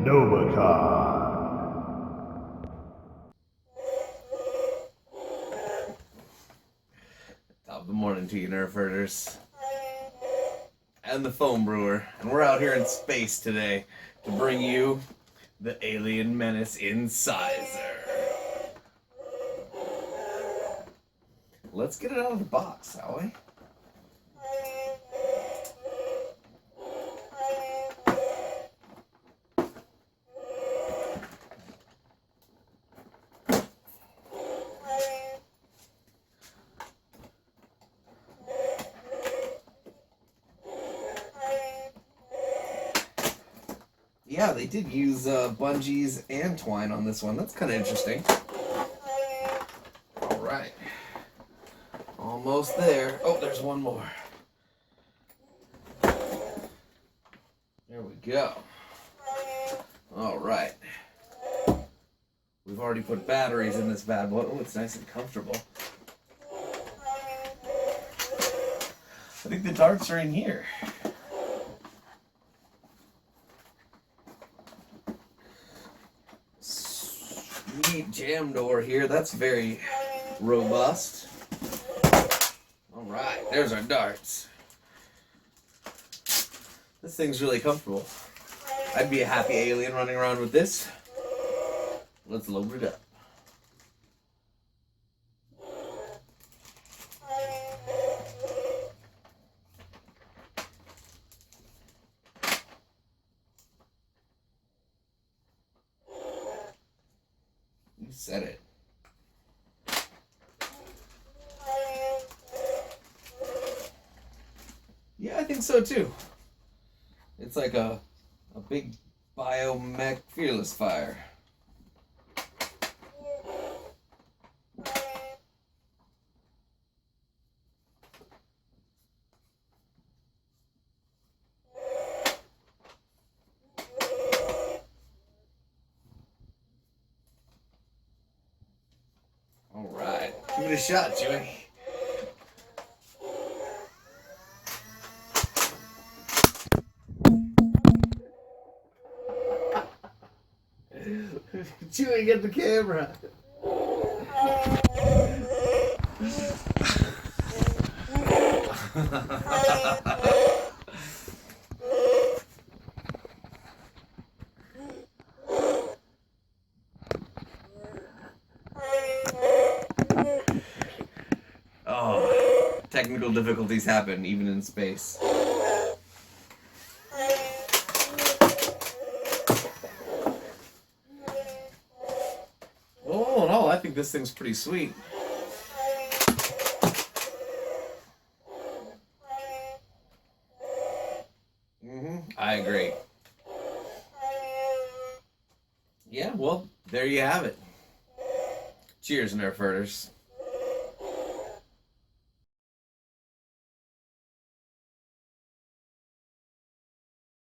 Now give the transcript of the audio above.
NoBACoN. Top of the morning to you, nerf herders. And the foam brewer. And we're out here in space today to bring you the alien Menace Insisor. Let's get it out of the box, shall we? Yeah, they did use bungees and twine on this one. That's kind of interesting. All right. Almost there. Oh, there's one more. There we go. All right. We've already put batteries in this bad boy. Oh, it's nice and comfortable. I think the darts are in here. Sweet jam door here. That's very robust. All right, there's our darts. This thing's really comfortable. I'd be a happy alien running around with this. Let's load it up. You said it. Yeah, I think so too. It's like a big biomech fearless fire. All right, give it a shot, Joey. Chewie, get the camera. Oh, technical difficulties happen even in space. Oh no, I think this thing's pretty sweet. I agree. Yeah, well, there you have it. Cheers, nerf herders.